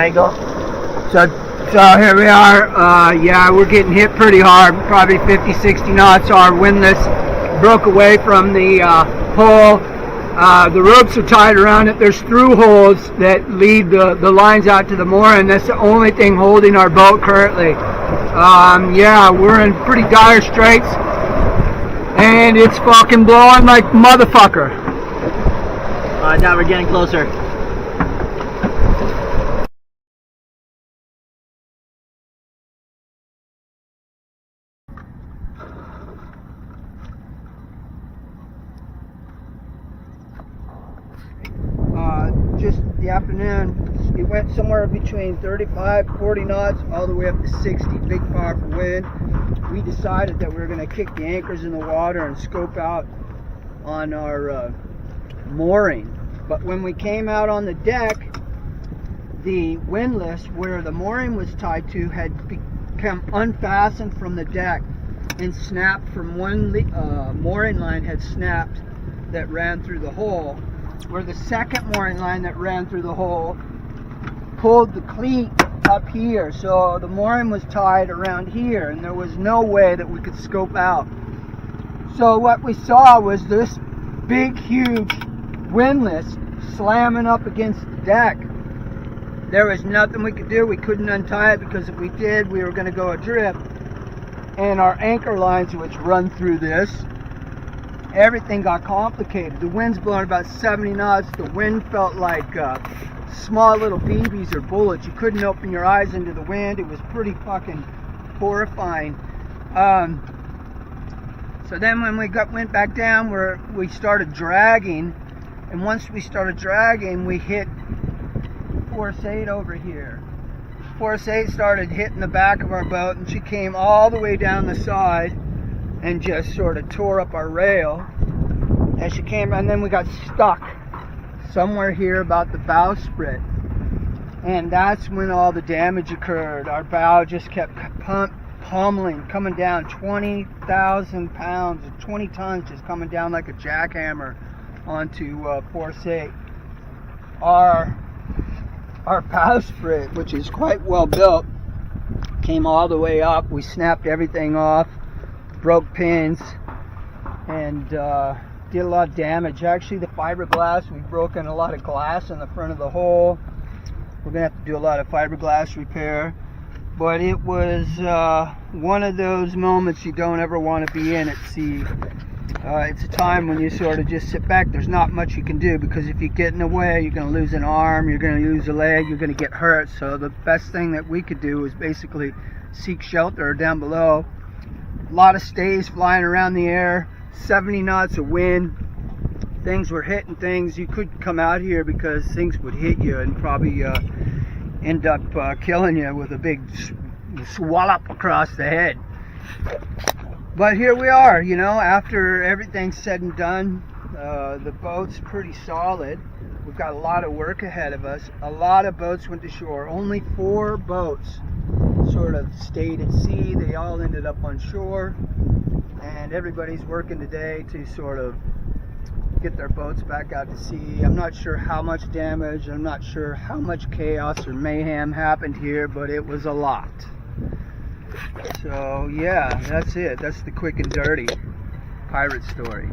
angle. So here we are. Yeah, we're getting hit pretty hard, probably 50, 60 knots. Our windlass broke away from the pole. The ropes are tied around it. There's through holes that lead the lines out to the mooring. That's the only thing holding our boat currently. Yeah, we're in pretty dire straits, and it's fucking blowing like motherfucker. Now we're getting closer. Just the afternoon, it went somewhere between 35, 40 knots, all the way up to 60, big powerful wind. We decided that we were going to kick the anchors in the water and scope out on our mooring. But when we came out on the deck, the windlass where the mooring was tied to had become unfastened from the deck and snapped from one mooring line had snapped that ran through the hole, where the second mooring line that ran through the hole pulled the cleat up here. So the mooring was tied around here, and there was no way that we could scope out. So what we saw was this big, huge windlass slamming up against the deck. There was nothing we could do. We couldn't untie it, because if we did, we were going to go adrift. And our anchor lines, which run through this, everything got complicated. The wind's blowing about 70 knots. The wind felt like small little BBs or bullets. You couldn't open your eyes into the wind. It was pretty fucking horrifying. So then when we went back down, we started dragging. And once we started dragging, we hit Force 8 over here. Force 8 started hitting the back of our boat, and she came all the way down the side and just sort of tore up our rail as she came, and then we got stuck somewhere here about the bowsprit, and that's when all the damage occurred. Our bow just kept pummeling, coming down 20,000 pounds, 20 tons just coming down like a jackhammer onto Force 8. Our bowsprit, which is quite well built, came all the way up. We snapped everything off, broke pins, and did a lot of damage. Actually, the fiberglass, we've broken a lot of glass in the front of the hull. We're gonna have to do a lot of fiberglass repair, but it was one of those moments you don't ever want to be in at sea. It's a time when you sort of just sit back. There's not much you can do, because if you get in the way, you're going to lose an arm, you're going to lose a leg, you're going to get hurt. So the best thing that we could do is basically seek shelter down below. A lot of stays flying around the air, 70 knots of wind. Things were hitting things. You couldn't come out here because things would hit you and probably end up killing you with a big swallop across the head. But here we are, you know, after everything's said and done. The boat's pretty solid. We've got a lot of work ahead of us. A lot of boats went to shore. Only 4 boats sort of stayed at sea. They all ended up on shore, and everybody's working today to sort of get their boats back out to sea. I'm not sure how much damage, I'm not sure how much chaos or mayhem happened here, but it was a lot. So yeah, that's it. That's the quick and dirty pirate story.